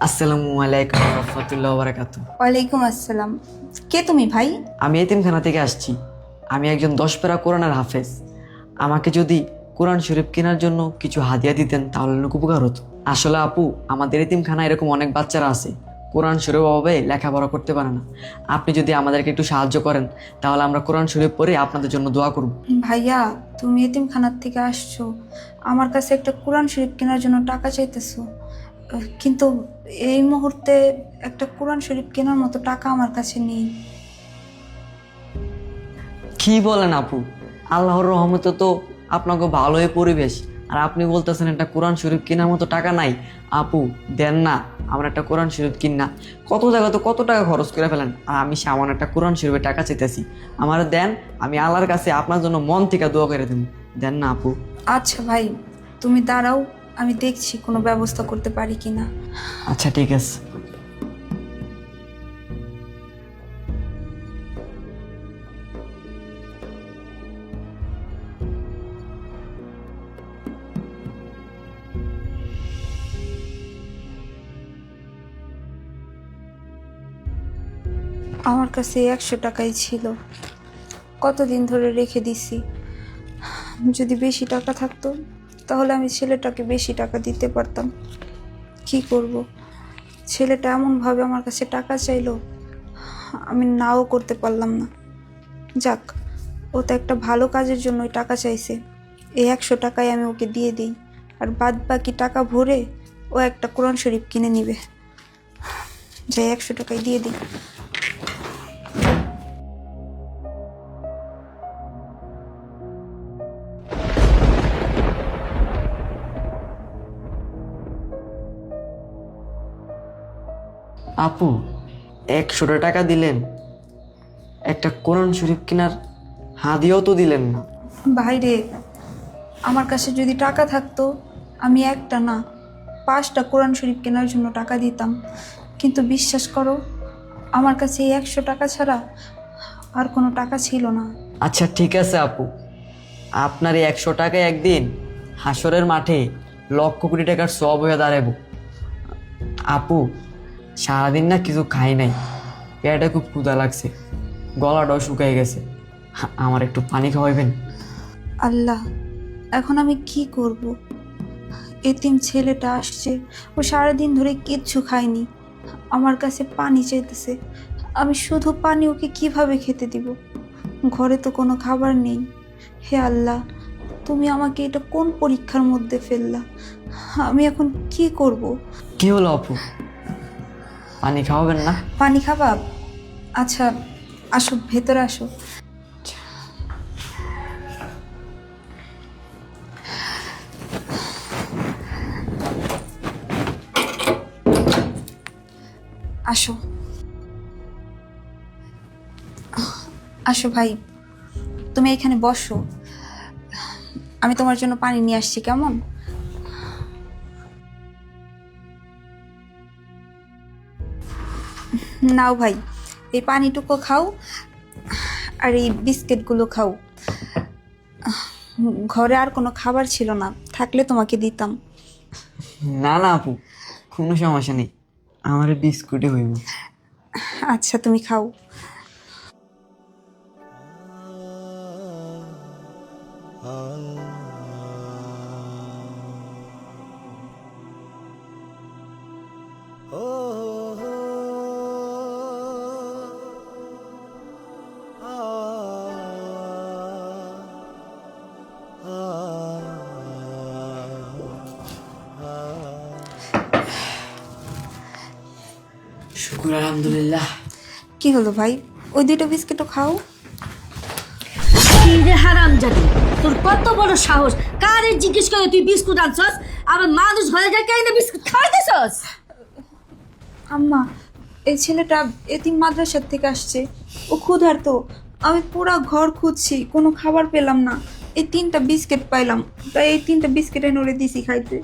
আসসালামু আলাইকুম রহমতুল্লাহ বারাকাতু। ওয়ালাইকুম আসসালাম। কে তুমি ভাই? আমি এতিমখানা থেকে আসছি। আমি একজন 10 পারা কোরআনের হাফেজ। আমাকে যদি কোরআন শরীফ কেনার জন্য কিছু হাদিয়া দিতেন তাহলে অনেক উপকার হতো। আসলে আপু, আমাদের এতিমখানা এরকম অনেক বাচ্চারা আছে কোরআন শরীফ অভাবে লেখাপড়া করতে পারে না। আপনি যদি আমাদেরকে একটু সাহায্য করেন তাহলে আমরা কোরআন শরীফ পড়ে আপনাদের জন্য দোয়া করব। ভাইয়া, তুমি এতিমখানার থেকে আসছো, আমার কাছে একটা কোরআন শরীফ কেনার জন্য টাকা চাইতেছো, কিন্তু এই মুহূর্তে একটা কোরআন শরীফ কেনার মতো টাকা আমার কাছে নেই। কি বলেন আপু? আল্লাহর রহমতে তো আপনাকে ভালোই পরিবেশ, আর আপনি বলতেছেন একটা কোরআন শরীফ কেনার মতো টাকা নাই। আপু দেন না, আমরা একটা কোরআন শরীফ কিনা কত জায়গা তো কত টাকা খরচ করে ফেলেন, আর আমি সামান্য একটা কোরআন শরীফের টাকা চাইতেছি। আমার দেন, আমি আল্লাহর কাছে আপনার জন্য মন থেকে দোয়া করে দেব। দেন না আপু। আচ্ছা ভাই, তুমি দাঁড়াও, আমি দেখছি কোনো ব্যবস্থা করতে পারি কিনা। আচ্ছা ঠিক আছে। আমার কাছে 100 টাকাই ছিল, কতদিন ধরে রেখে দিছি। যদি বেশি টাকা থাকতো তাহলে আমি ছেলেটাকে বেশি টাকা দিতে পারতাম। কি করব, ছেলেটা এমনভাবে আমার কাছে টাকা চাইলো, আমি নাও করতে পারলাম না। যাক, ও তো একটা ভালো কাজের জন্যই টাকা চাইছে, এই 100 টাকায় আমি ওকে দিয়ে দিই, আর বাদ বাকি টাকা ভরে ও একটা কোরআন শরীফ কিনে নিবে। যাই, 100 টাকায় দিয়ে দিই। আপু 100 টাকা দিলেন, একটা কোরআন শরীফ কেনার হাদিয়াও তো দিলেন না। ভাইরে, আমার কাছে যদি টাকা থাকতো আমি একটা না 5টা কোরআন শরীফ কেনার জন্য টাকা দিতাম, কিন্তু বিশ্বাস করো, আমার কাছে এই 100 টাকা ছাড়া আর কোনো টাকা ছিল না। আচ্ছা ঠিক আছে আপু, আপনার এই 100 টাকায় একদিন হাসরের মাঠে লক্ষ কোটি টাকার সওয়াব হয়ে দাঁড়াবো। আপু সারাদিন না কিছু খাই নাই, পেটে খুব ক্ষুধা লাগছে, গলাটাও শুকাই গেছে, আমার একটু পানি খাওয়াইবেন? আল্লাহ, এখন আমি কি করব? এতিম ছেলেটা আসছে, ও সারাদিন ধরে কিচ্ছু খায়নি, আমার কাছে পানি চাইতেছে, আমি শুধু পানি ওকে কিভাবে খেতে দিব? ঘরে তো কোনো খাবার নেই। হে আল্লাহ, তুমি আমাকে এটা কোন পরীক্ষার মধ্যে ফেললা? আমি এখন কি করব? কি হলো আপু, পানি খাওয়াবেন না? পানি খাবা? আচ্ছা, আসো, ভেতরে আসো। আসো আসো ভাই, তুমি এখানে বসো, আমি তোমার জন্য পানি নিয়ে আসছি, কেমন? নাও ভাই, এই পানিটুকু খাও, আর এই বিস্কিটগুলো খাও। ঘরে আর কোনো খাবার ছিল না, থাকলে তোমাকে দিতাম। না না আপু, কোনো সমস্যা নেই, আমার বিস্কুটে হইব। আচ্ছা, তুমি খাও। শুকুর আলহামদুলিল্লাহ। কি হলো ভাই, ওই 2টা বিস্কিটও খাও। কি রে হারামজাদি, তোর কত বড় সাহস! কারে জিজ্ঞেস করে তুই বিস্কুট আনছস? আবার মানুষ ঘরে যায় কেন বিস্কুট খাওয়াইতেছস? আম্মা, এই ছেলেটা এতিম মাদ্রাসার থেকে আসছে, ও ক্ষুধার্ত। আমি পুরো ঘর খুঁজছি, কোনো খাবার পেলাম না, এই 3টা বিস্কিট পাইলাম, তাই এই 3টা বিস্কিট এনে ওরে দিছি খাইতে।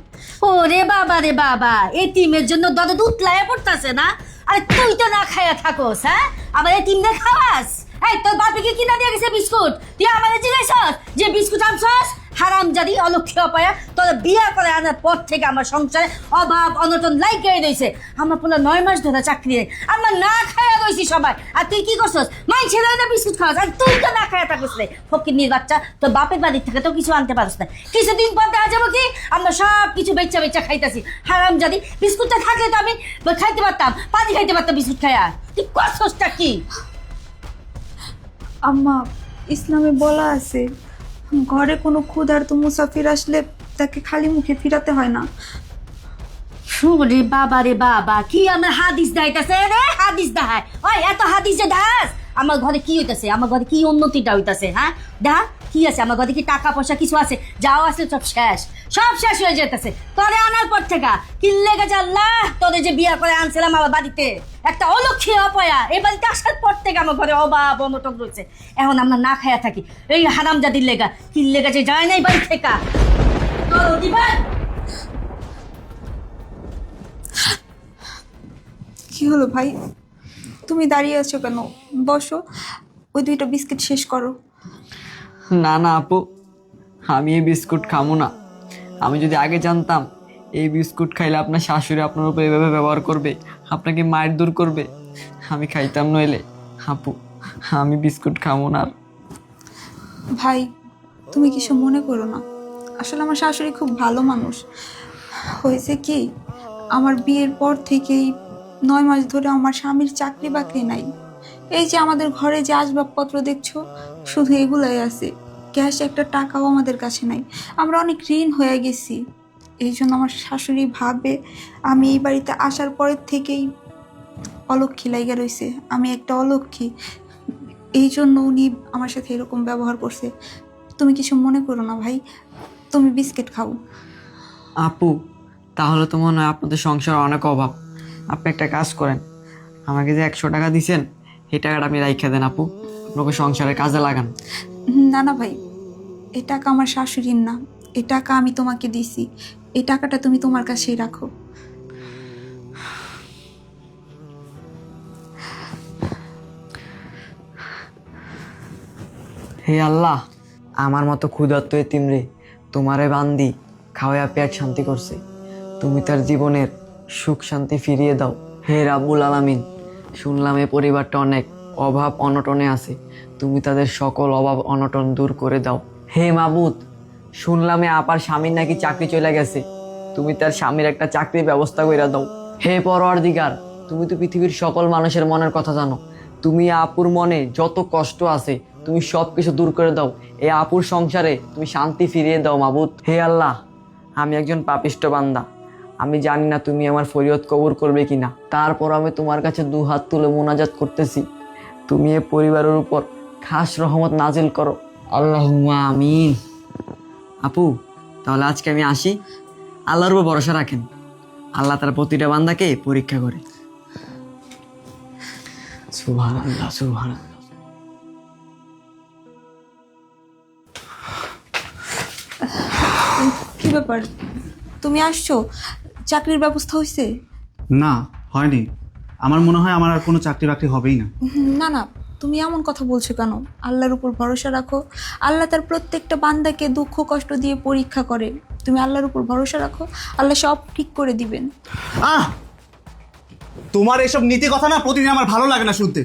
ও রে বাবা রে বাবা, এতিমের জন্য দরদ উতলায় পড়তাছে না? আরে তুই তো না খাইয়া থাকোস, হ্যাঁ? আবার এতিমদের খাওয়াস? এই তোর বাপে কি কিনা দিয়ে গেছে বিস্কুট? তুই আমাদের জিজ্ঞাসা যে বিস্কুট আনছস? হারামজাদি অলক্ষী অপায়া তোর বিয়ে করে আনার পর থেকে আমার সংসারে অভাব অনটন লাইকে রয়েছে। আমার পুরো 9 মাস ধরে চাকরি নেই, আমরা না খায়া রয়েছি সবাই। আর তুই কি করছস? মাইছে না বিস্কুট খাওয়াস, আর তুই তো না খায়া থাকিস রে ফকিন্নির বাচ্চা। তোর বাপের বাড়ির থেকে তো কিছু আনতে পারিস না। কিছুদিন পর দেখা যাবো কি আমরা সব কিছু বেচা বেচা খাইতেছি। হারামজাদি বিস্কুটটা থাকলে তো আমি খাইতে পারতাম, পানি খাইতে পারতাম বিস্কুট খায়া। তুই করছসটা কি? আম্মা, ইসলামে বলা আছে ঘরে কোনো ক্ষুধার্ত মুসাফির আসলে তাকে খালি মুখে ফিরাতে হয় না। রে বাবা রে বাবা, কি আমার হাদিস দাইতাছে রে, হাদিস দাহায়। ওই এত হাদিস যে দাস, আমার ঘরে কি হইতাছে? আমার ঘরে কি উন্নতিটা হইতাছে? হ্যাঁ দেখা কি আছে আমার ঘরে? কি টাকা পয়সা কিছু আছে? যাও আছে সব শেষ, সব শেষ হয়ে যেতেছে। তোরে আনার পর থেকে কিনলে গেছে আল্লাহ, তোরে যে বিয়া করে আনছিলাম আমার বাড়িতে, একটা অলক্ষী অপয়া, এই বাড়িতে আসার পর থেকে আমার ঘরে অভাব অনটন রয়েছে। এখন আমরা না খাইয়া থাকি এই হারামজাদির লেগা। কিনলে গেছে যায় নাই বাড়ি থেকে। কি হলো ভাই, তুমি দাঁড়িয়ে আছো কেন? বসো, ওই 2টা বিস্কিট শেষ করো। না না আপু, আমি এই বিস্কুট খামো না। আমি যদি আগে জানতাম এই বিস্কুট খাইলে আপনার শাশুড়ি আপনার উপর এভাবে ব্যবহার করবে, আপনাকে মায়ের দূর করবে, আমি খাইতাম নইলে। আপু, আমি বিস্কুট খামো না আর। ভাই, তুমি কিছু মনে করো না, আসলে আমার শাশুড়ি খুব ভালো মানুষ। হয়েছে কি, আমার বিয়ের পর থেকেই 9 মাস ধরে আমার স্বামীর চাকরি বাকরি নাই। এই যে আমাদের ঘরে যে আসবাবপত্র দেখছো, শুধু এগুলাই আছে, ক্যাশ একটা টাকাও আমাদের কাছে নাই। আমরা অনেক ঋণ হয়ে গেছি। এই জন্য আমার শাশুড়ি ভাবে আমি এই বাড়িতে আসার পরের থেকেই অলক্ষী লাইগা রয়েছে, আমি একটা অলক্ষী। এই জন্য উনি আমার সাথে এরকম ব্যবহার করছে। তুমি কিছু মনে করো না ভাই, তুমি বিস্কিট খাও। আপু, তাহলে তো মনে হয় আপনাদের সংসারে অনেক অভাব। আপনি একটা কাজ করেন, আমাকে যে 100 টাকা দিছেন এই টাকাটা আপনি রাইখা দেন আপু, আপনাকে সংসারে কাজে লাগান। না না ভাই, এই টাকা আমার শাশুড়ির না, এই টাকা আমি তোমাকে দিছি। এই টাকাটা তুমি তোমার কাছেই রাখো। হে আল্লাহ, আমার মতো ক্ষুধার্ত এতিম রে তোমারে বান্দি খাওয়া পেট শান্তি করছে, তুমি তার জীবনের সুখ শান্তি ফিরিয়ে দাও। হে রাব্বুল আলামিন, শুনলাম এই পরিবারটা অনেক অভাব অনটনে আছে, তুমি তাদের সকল অভাব অনটন দূর করে দাও। হে মাবুদ, শুনলাম এ আপার স্বামীর নাকি চাকরি চলে গেছে, তুমি তার স্বামীর একটা চাকরির ব্যবস্থা করে দাও। হে পরওয়ারদিগার, তুমি তো পৃথিবীর সকল মানুষের মনের কথা জানো, তুমি আপুর মনে যত কষ্ট আছে তুমি সব কিছু দূর করে দাও। এই আপুর সংসারে তুমি শান্তি ফিরিয়ে দাও মাবুদ। হে আল্লাহ, আমি একজন পাপিষ্ট বান্দা, আমি জানি না তুমি আমার ফরিয়াদ কবুল করবে কিনা, তারপর আমি তোমার কাছে 2 হাত তুলে মোনাজাত করতেছি, তুমি এ পরিবারের উপর খাস রহমত নাজিল করো। আল্লাহুম্মা আমিন। আপু, তাহলে আজকে আমি আসি। আল্লাহর উপর ভরসা রাখেন, আল্লাহ তার প্রতিটা বান্দাকে পরীক্ষা করে। সুবহানাল্লাহ, সুবহানাল্লাহ। কি ব্যাপার, তুমি আসছো? চাকরির ব্যবস্থা হয়েছে? না, হয়নি। আমার মনে হয় আমার আর কোনো চাকরি বাকরি হবেই না। না না, তুমি এমন কথা বলছো কেন? আল্লাহর উপর ভরসা রাখো, আল্লাহ তার প্রত্যেকটা বান্দাকে দুঃখ কষ্ট দিয়ে পরীক্ষা করে। তুমি আল্লাহর উপর ভরসা রাখো, আল্লাহ সব ঠিক করে দিবেন। তোমার এসব নীতি কথা না প্রতিদিন আমার ভালো লাগে না শুনতে।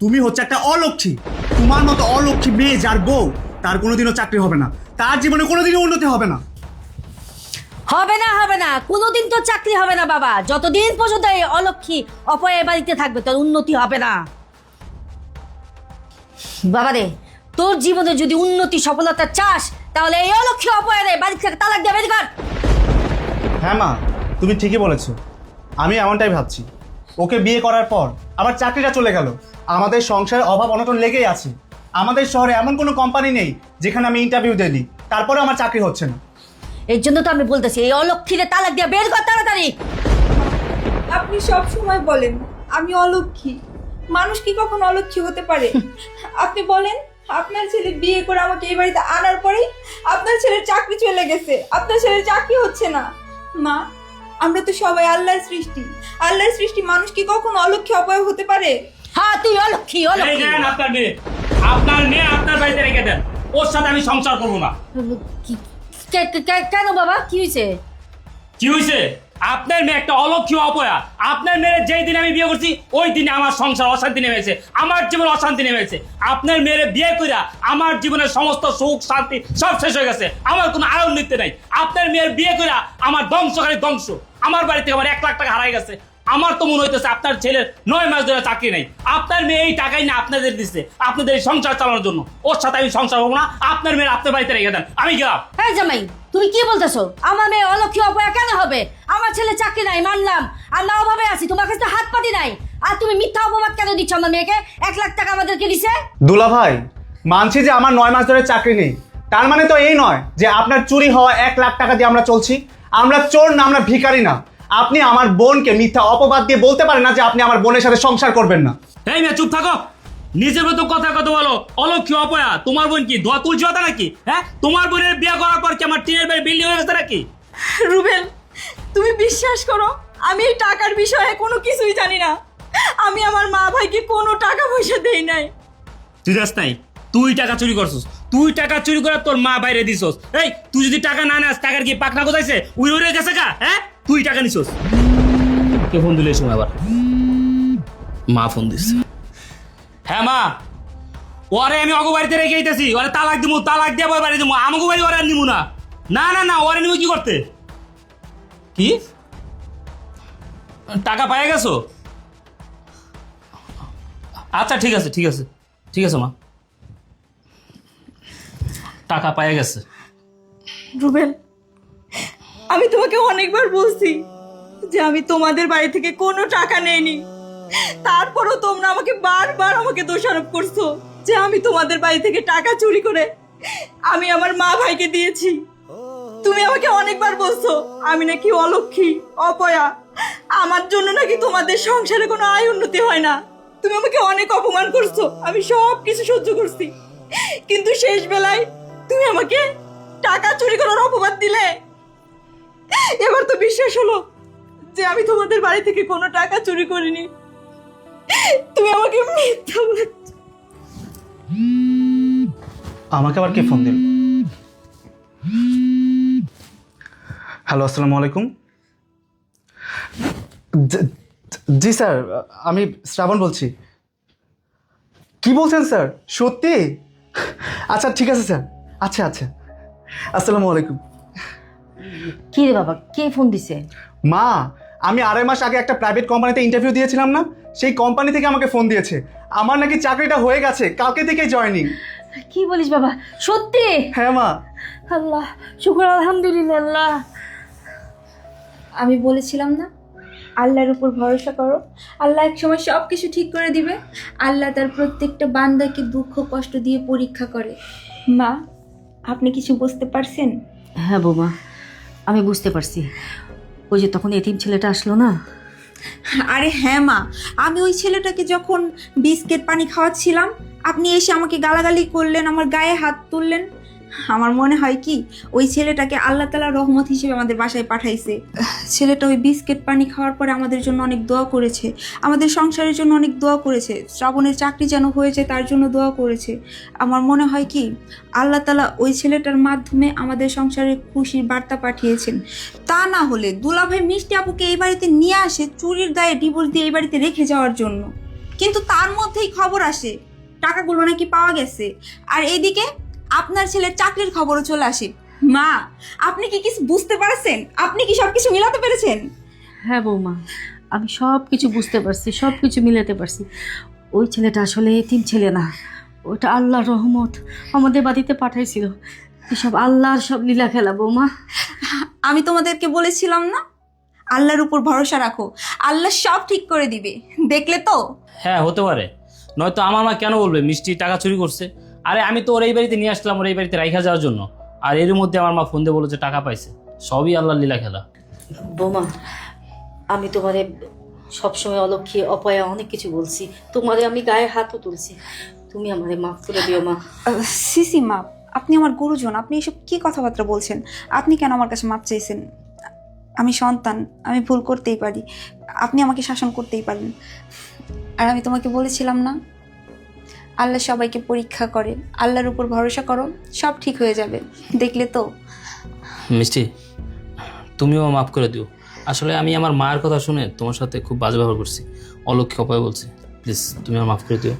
তুমি হচ্ছে একটা অলক্ষী। তোমার মতো অলক্ষী মেয়ে যার বউ, তার কোনোদিনও চাকরি হবে না, তার জীবনে কোনোদিনও উন্নতি হবে না। হবে না, হবে না, কোনোদিন তো চাকরি হবে না বাবা। যতদিন পর্যন্ত এই অলক্ষী অপয়া বাড়িতে থাকবে তোর উন্নতি হবে না বাবা রে। তোর জীবনে যদি উন্নতি সফলতা চাস, তাহলে এই অলক্ষী অপয়া রে বাড়ি থেকে তালাক দিয়ে বের কর। হ্যাঁ মা, তুমি ঠিকই বলেছো। আমি এমনটাই ভাবছি। ওকে বিয়ে করার পর আবার চাকরিটা চলে গেল, আমাদের সংসারে অভাব অনটন লেগেই আছে। আমাদের শহরে এমন কোনো কোম্পানি নেই যেখানে আমি ইন্টারভিউ দিই, তারপরে আমার চাকরি হচ্ছে না। এর জন্য তো আমি বলতেছি এই অলক্ষীরে তালাক দিয়ে বের কর তাড়াতাড়ি। আপনি সব সময় বলেন আমি অলক্ষী, মানুষ কি কখনো অলক্ষী হতে পারে? আপনি বলেন, আপনার ছেলে বিয়ে করে আমাকে এই বাড়িতে আনার পরেই আপনার ছেলের চাকরি চলে গেছে, আপনার ছেলের চাকরি হচ্ছে না। মা, আমরা তো সবাই আল্লাহর সৃষ্টি, আল্লাহর সৃষ্টি, মানুষ কি কখনো অলক্ষী অপয়া হতে পারে? হ্যাঁ, তুই অলক্ষী, অলক্ষী। আপনার মেয়ে আপনার বাড়িতে রেখে দেন। ওর সাথে আমি সংসার করবো না। কেন বাবা কি হয়েছে? কি হয়েছে? আপনার মেয়ে একটা অলক্ষী অপয়া। আপনার মেয়ের যেই দিন আমি বিয়ে করছি ওই দিনে আমার সংসার অশান্তি নেমেছে, আমার জীবন অশান্তি নেমেছে। আপনার মেয়ের বিয়ে কইরা আমার জীবনের সমস্ত সুখ শান্তি সব শেষ হয়ে গেছে, আমার কোনো আনন্দিত নাই। আপনার মেয়ের বিয়ে কইরা আমার ধ্বংসকারী ধ্বংস, আমার বাড়ি থেকে আমার 1 লাখ টাকা হারাই গেছে। আমার তো মনে হইতেছে আপনার ছেলের 9 মাস ধরে চাকরি নেই। আপনার মেয়ে এই টাকাই না আপনাদের দিচ্ছে আপনাদের এই সংসার চালানোর জন্য। ওর সাথে আমি সংসার করবো না, আপনার মেয়ের আপনার বাড়িতে রেখে দেন, আমি গেলাম। হ্যাঁ জামাই, তুমি কি বলতেছো? আমার মেয়ে অলক্ষী অপয়া কেন হবে? আমার ছেলে চাকরি নাই মানলাম, আর না অভাবে আছি, তোমার কাছে তো হাত পাতি নাই, আর তুমি মিথ্যা অপবাদ কেন দিচ্ছ আমার মেয়েকে? 1 লাখ টাকা আমাদেরকে দিছে। দুলা ভাই, মানছি যে আমার 9 মাস ধরে চাকরি নেই, তার মানে তো এই নয় যে আপনার চুরি হওয়া 1 লাখ টাকা দিয়ে আমরা চলছি। আমরা চোর না, আমরা ভিখারি না। আপনি আমার বোনকে মিথ্যা অপবাদ দিয়ে বলতে পারেন না যে আপনি আমার বোনের সাথে সংসার করবেন না। এই মেয়ে চুপ থাকো, নিজের মতো কথা বলো। অলক্ষী অপয়া, তোমার বোন কি দোয়া তুলছি হতা নাকি? হ্যাঁ, তোমার বোনের বিয়ে করার পর কি আমার টিনের বাড়ি বিল্ডিং হয়ে গেছে নাকি? রুবেল, তুমি বিশ্বাস করো আমি এই টাকার বিষয়ে কোনো কিছুই জানি না। আমি আমার মা ভাইকে কোনো টাকা পয়সা দেই নাই। তুই জাস নাই তুই টাকা চুরি করছিস, তুই টাকা চুরি করে তোর মা বাইরে দিছস। এই তুই যদি টাকা না নাস, টাকার কি পাকনা কোথাইছে? উড়ে গেছে কা? হ্যাঁ, তুই টাকা নিছস। কে ফোন দিলে এই সময় আবার? মা ফোন দিচ্ছে। হ্যাঁ মা, ওরে আমি অগো বাড়িতে রেখে আইতেছি, ওরে তালাক দিমু, তালাক দিয়ে আবার বাড়ি দিমু। আমাকে বাড়ি ওরে আর নিমু না। না না না, ওরে নিমু কি করতে? কি টাকা পাই গেছো? আচ্ছা ঠিক আছে ঠিক আছে ঠিক আছে মা, টাকা পাই গেছে। রুবেল, আমি তোমাকে অনেকবার বলছি যে আমি তোমাদের বাড়ি থেকে কোনো টাকা নেইনি, তারপরও তোমরা আমাকে বারবার আমাকে দোষারোপ করছো যে আমি তোমাদের বাড়ি থেকে টাকা চুরি করে আমি আমার মা ভাইকে দিয়েছি। তুমি আমাকে অনেকবার বলছো আমি নাকি অলক্ষী অপয়া, আমার জন্য নাকি তোমাদের সংসারে কোনো আয় উন্নতি হয় না। তুমি আমাকে অনেক অপমান করছো, আমি সব কিছু সহ্য করছি, কিন্তু শেষ বেলায় তুমি আমাকে টাকা চুরি করার অপবাদ দিলে। এবার তো বিশ্বাস হলো যে আমি তোমাদের বাড়ি থেকে কোনো টাকা চুরি করিনি। তুমি আমাকে মিথ্যা বলেছ। আমাকে আবার কে ফোন দিল? হ্যালো, আসসালামু আলাইকুম। জি স্যার, আমি শ্রাবণ বলছি। কি বলছেন স্যার? সত্যি? আচ্ছা ঠিক আছে স্যার। আচ্ছা আচ্ছা, আসসালামু আলাইকুম। কি রে বাবা, কে ফোন দিছে? মা, আমি 2.5 মাস আগে একটা প্রাইভেট কোম্পানিতে ইন্টারভিউ দিয়েছিলাম না, সেই কোম্পানি থেকে আমাকে ফোন দিয়েছে। আমার নাকি চাকরিটা হয়ে গেছে, কালকে থেকে জয়েনিং। কি বলিস বাবা, সত্যি? হ্যাঁ মা। আল্লাহ শুকর, আলহামদুলিল্লাহ। আমি বলেছিলাম না, আল্লাহর উপর ভরসা করো, আল্লাহ একসময় সব কিছু ঠিক করে দিবে। আল্লাহ তার প্রত্যেকটা বান্দাকে দুঃখ কষ্ট দিয়ে পরীক্ষা করে। মা, আপনি কিছু বুঝতে পারছেন? হ্যাঁ বৌমা, আমি বুঝতে পারছি। ওই যে তখন এতিম ছেলেটা আসলো না, আরে হ্যাঁ মা, আমি ওই ছেলেটাকে যখন বিস্কিট পানি খাওয়াচ্ছিলাম, আপনি এসে আমাকে গালাগালি করলেন, আমার গায়ে হাত তুললেন। আমার মনে হয় কি ওই ছেলেটাকে আল্লাহ তাআলা রহমত হিসেবে আমাদের বাসায় পাঠাইছে। ছেলেটা ওই বিস্কিট পানি খাওয়ার পরে আমাদের জন্য অনেক দোয়া করেছে, আমাদের সংসারের জন্য অনেক দোয়া করেছে, শ্রাবণের চাকরি যেন হয়েছে তার জন্য দোয়া করেছে। আমার মনে হয় কি আল্লাহ তাআলা ওই ছেলেটার মাধ্যমে আমাদের সংসারে খুশির বার্তা পাঠিয়েছেন। তা না হলে দুলাভাই মিষ্টি আপুকে এই বাড়িতে নিয়ে আসে চুরির দায়ে ডিভোর্স দিয়ে এই বাড়িতে রেখে যাওয়ার জন্য, কিন্তু তার মধ্যেই খবর আসে টাকাগুলো নাকি পাওয়া গেছে, আর এইদিকে আপনার ছেলের চাকরির খবরও চলে আসে। মা, আপনি কি কিছু বুঝতে পারছেন? আপনি কি সবকিছু মিলাতে পেরেছেন? হ্যাঁ বৌমা, আমি সব কিছু বুঝতে পারছি, সব কিছু মিলাতে পারছি। ওই ছেলেটা আসলে এতিম ছেলে না, ওটা আল্লাহর রহমত আমাদের বাড়িতে পাঠাইছিল। এসব আল্লাহর সব লীলা খেলা বৌমা। আমি তোমাদেরকে বলেছিলাম না, আল্লাহর উপর ভরসা রাখো, আল্লাহ সব ঠিক করে দিবে। দেখলে তো? হ্যাঁ হতে পারে, নয়তো আমার মা কেন বলবে মিষ্টি টাকা চুরি করছে? আরে আমি তো ওর এই বাড়িতে নিয়ে আসলাম, ওর এই বাড়িতে রাইখা যাওয়ার জন্য, আর এর মধ্যে আমার মা ফোন দিয়ে বলেছে টাকা পাইছে। সবই আল্লাহর লীলা খেলা। বৌমা, আমি তোমারে সবসময় অলক্ষী অপয়া অনেক কিছু বলছি, তোমারে আমি গায়ে হাতও তুলছি, তুমি আমারে মাফ করে দিও মা। সিসি মা, আপনি আমার গুরুজন, আপনি এসব কি কথাবার্তা বলছেন? আপনি কেন আমার কাছে মাপ চাইছেন? আমি সন্তান, আমি ভুল করতেই পারি, আপনি আমাকে শাসন করতেই পারেন। আর আমি তোমাকে বলেছিলাম না, আল্লাহ সবাইকে পরীক্ষা করে, আল্লাহর উপর ভরসা করো, সব ঠিক হয়ে যাবে। দেখলে তো। মিষ্টি, তুমিও মাফ করে দিও। আসলে আমি আমার মায়ের কথা শুনে তোমার সাথে খুব বাজে ব্যবহার করছি, অলক্ষ্য অপয় বলছি। প্লিজ তুমি আমার মাফ করে দিও।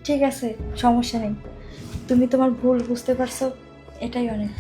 ঠিক আছে, সমস্যা নেই। তুমি তোমার ভুল বুঝতে পারছো, এটাই অনেক।